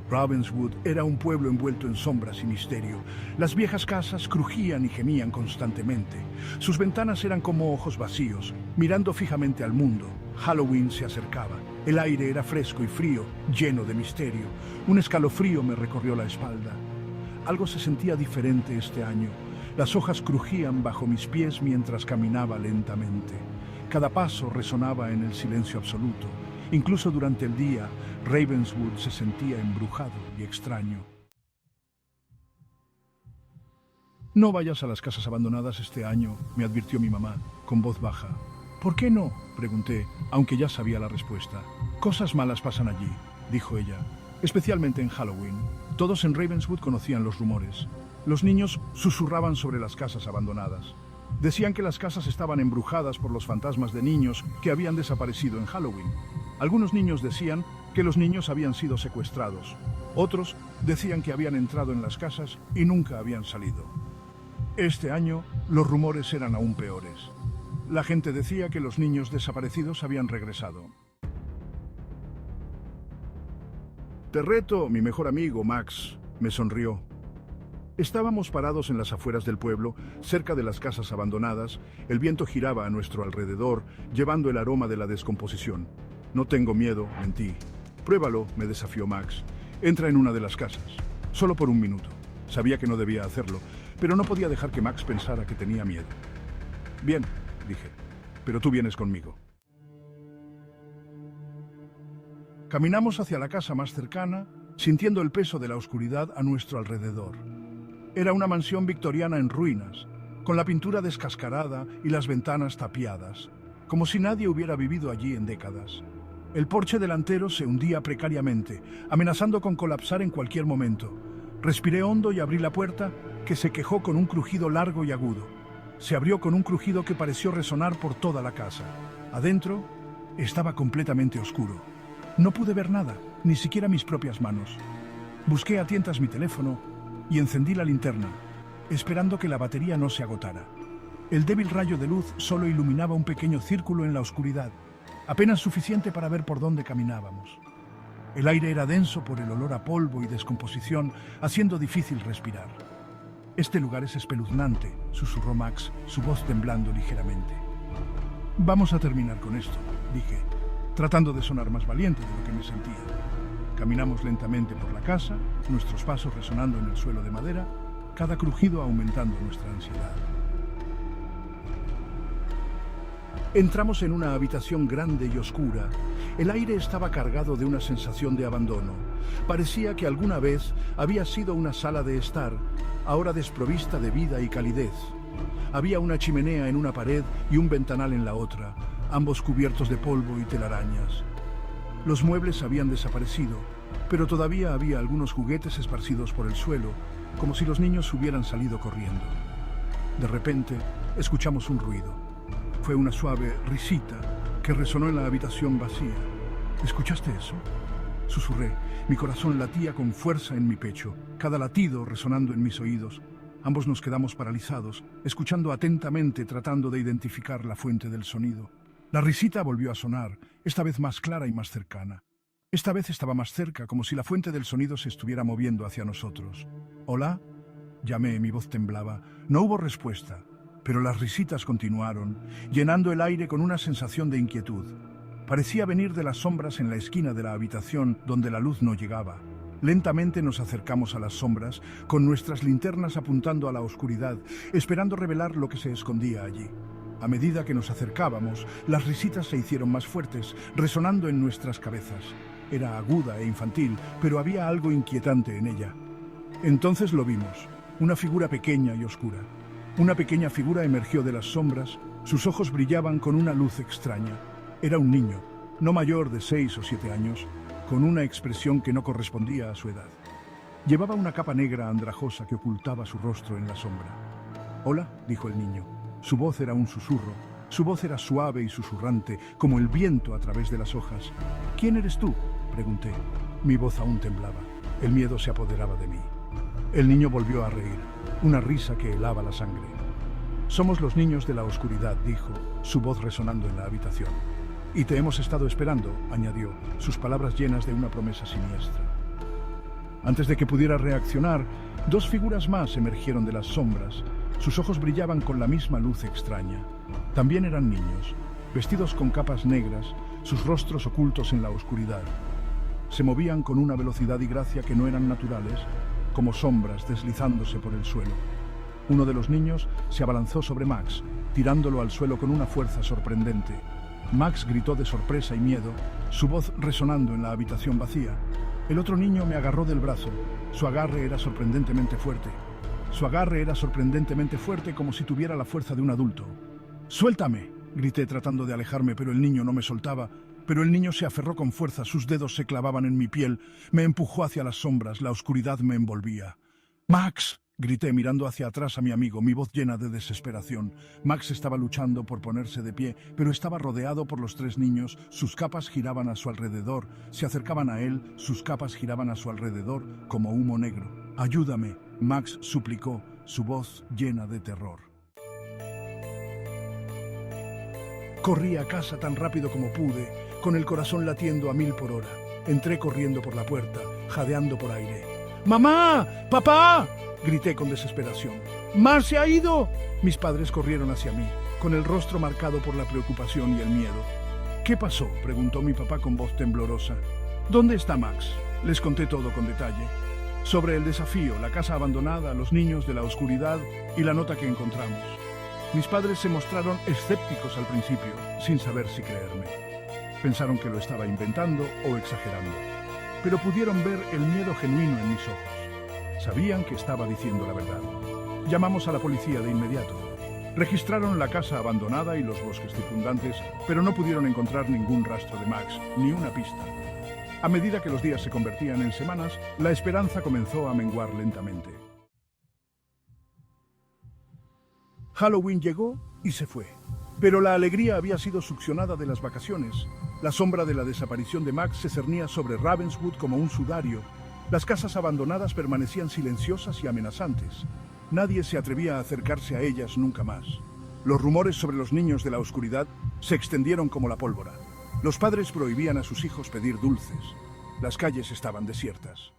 Ravenswood era un pueblo envuelto en sombras y misterio. Las viejas casas crujían y gemían constantemente. Sus ventanas eran como ojos vacíos, mirando fijamente al mundo. Halloween se acercaba. El aire era fresco y frío, lleno de misterio. Un escalofrío me recorrió la espalda. Algo se sentía diferente este año. Las hojas crujían bajo mis pies mientras caminaba lentamente. Cada paso resonaba en el silencio absoluto. Incluso durante el día, Ravenswood se sentía embrujado y extraño. «No vayas a las casas abandonadas este año», me advirtió mi mamá, con voz baja. «¿Por qué no?», pregunté, aunque ya sabía la respuesta. «Cosas malas pasan allí», dijo ella, «especialmente en Halloween». Todos en Ravenswood conocían los rumores. Los niños susurraban sobre las casas abandonadas. Decían que las casas estaban embrujadas por los fantasmas de niños que habían desaparecido en Halloween. Algunos niños decían que los niños habían sido secuestrados. Otros decían que habían entrado en las casas y nunca habían salido. Este año, los rumores eran aún peores. La gente decía que los niños desaparecidos habían regresado. «Te reto, mi mejor amigo, Max», me sonrió. Estábamos parados en las afueras del pueblo, cerca de las casas abandonadas. El viento giraba a nuestro alrededor, llevando el aroma de la descomposición. «No tengo miedo», mentí. «Pruébalo», me desafió Max. «Entra en una de las casas. Solo por un minuto». Sabía que no debía hacerlo, pero no podía dejar que Max pensara que tenía miedo. «Bien», dije, «pero tú vienes conmigo». Caminamos hacia la casa más cercana, sintiendo el peso de la oscuridad a nuestro alrededor. Era una mansión victoriana en ruinas, con la pintura descascarada y las ventanas tapiadas, como si nadie hubiera vivido allí en décadas. El porche delantero se hundía precariamente, amenazando con colapsar en cualquier momento. Respiré hondo y abrí la puerta, que se quejó con un crujido largo y agudo. Se abrió con un crujido que pareció resonar por toda la casa. Adentro estaba completamente oscuro. No pude ver nada, ni siquiera mis propias manos. Busqué a tientas mi teléfono y encendí la linterna, esperando que la batería no se agotara. El débil rayo de luz solo iluminaba un pequeño círculo en la oscuridad, apenas suficiente para ver por dónde caminábamos. El aire era denso por el olor a polvo y descomposición, haciendo difícil respirar. «Este lugar es espeluznante», susurró Max, su voz temblando ligeramente. «Vamos a terminar con esto», dije, tratando de sonar más valiente de lo que me sentía. Caminamos lentamente por la casa, nuestros pasos resonando en el suelo de madera, cada crujido aumentando nuestra ansiedad. Entramos en una habitación grande y oscura. El aire estaba cargado de una sensación de abandono. Parecía que alguna vez había sido una sala de estar, ahora desprovista de vida y calidez. Había una chimenea en una pared y un ventanal en la otra, ambos cubiertos de polvo y telarañas. Los muebles habían desaparecido, pero todavía había algunos juguetes esparcidos por el suelo, como si los niños hubieran salido corriendo. De repente, escuchamos un ruido. Fue una suave risita que resonó en la habitación vacía. ¿Escuchaste eso?, susurré. Mi corazón latía con fuerza en mi pecho, cada latido resonando en mis oídos. Ambos nos quedamos paralizados, escuchando atentamente, tratando de identificar la fuente del sonido. La risita volvió a sonar, esta vez más clara y más cercana. Esta vez estaba más cerca, como si la fuente del sonido se estuviera moviendo hacia nosotros. «¿Hola?», llamé, mi voz temblaba. No hubo respuesta, pero las risitas continuaron, llenando el aire con una sensación de inquietud. Parecía venir de las sombras en la esquina de la habitación donde la luz no llegaba. Lentamente nos acercamos a las sombras, con nuestras linternas apuntando a la oscuridad, esperando revelar lo que se escondía allí. A medida que nos acercábamos, las risitas se hicieron más fuertes, resonando en nuestras cabezas. Era aguda e infantil, pero había algo inquietante en ella. Entonces lo vimos, una figura pequeña y oscura. Una pequeña figura emergió de las sombras, sus ojos brillaban con una luz extraña. Era un niño, no mayor de 6 o 7 años, con una expresión que no correspondía a su edad. Llevaba una capa negra andrajosa que ocultaba su rostro en la sombra. «Hola», dijo el niño. Su voz era un susurro. Su voz era suave y susurrante, como el viento a través de las hojas. «¿Quién eres tú?», pregunté. Mi voz aún temblaba. El miedo se apoderaba de mí. El niño volvió a reír, una risa que helaba la sangre. «Somos los niños de la oscuridad», dijo, su voz resonando en la habitación. «Y te hemos estado esperando», añadió, sus palabras llenas de una promesa siniestra. Antes de que pudiera reaccionar, dos figuras más emergieron de las sombras. Sus ojos brillaban con la misma luz extraña. También eran niños, vestidos con capas negras, sus rostros ocultos en la oscuridad. Se movían con una velocidad y gracia que no eran naturales, como sombras deslizándose por el suelo. Uno de los niños se abalanzó sobre Max, tirándolo al suelo con una fuerza sorprendente. Max gritó de sorpresa y miedo, su voz resonando en la habitación vacía. El otro niño me agarró del brazo. Su agarre era sorprendentemente fuerte. Su agarre era sorprendentemente fuerte, como si tuviera la fuerza de un adulto. ¡Suéltame!, grité tratando de alejarme, pero el niño no me soltaba. Pero el niño se aferró con fuerza, sus dedos se clavaban en mi piel, me empujó hacia las sombras, la oscuridad me envolvía. ¡Max!, grité mirando hacia atrás a mi amigo, mi voz llena de desesperación. Max estaba luchando por ponerse de pie, pero estaba rodeado por los tres niños, sus capas giraban a su alrededor, se acercaban a él, sus capas giraban a su alrededor como humo negro. «Ayúdame», Max suplicó, su voz llena de terror. Corrí a casa tan rápido como pude, con el corazón latiendo a 1000 por hora. Entré corriendo por la puerta, jadeando por aire. «¡Mamá! ¡Papá!», grité con desesperación. «¡Mar se ha ido!». Mis padres corrieron hacia mí, con el rostro marcado por la preocupación y el miedo. «¿Qué pasó?», preguntó mi papá con voz temblorosa. «¿Dónde está Max?». Les conté todo con detalle. Sobre el desafío, la casa abandonada, los niños de la oscuridad y la nota que encontramos. Mis padres se mostraron escépticos al principio, sin saber si creerme. Pensaron que lo estaba inventando o exagerando, pero pudieron ver el miedo genuino en mis ojos. Sabían que estaba diciendo la verdad. Llamamos a la policía de inmediato. Registraron la casa abandonada y los bosques circundantes, pero no pudieron encontrar ningún rastro de Max, ni una pista. A medida que los días se convertían en semanas, la esperanza comenzó a menguar lentamente. Halloween llegó y se fue, pero la alegría había sido succionada de las vacaciones. La sombra de la desaparición de Max se cernía sobre Ravenswood como un sudario. Las casas abandonadas permanecían silenciosas y amenazantes. Nadie se atrevía a acercarse a ellas nunca más. Los rumores sobre los niños de la oscuridad se extendieron como la pólvora. Los padres prohibían a sus hijos pedir dulces. Las calles estaban desiertas.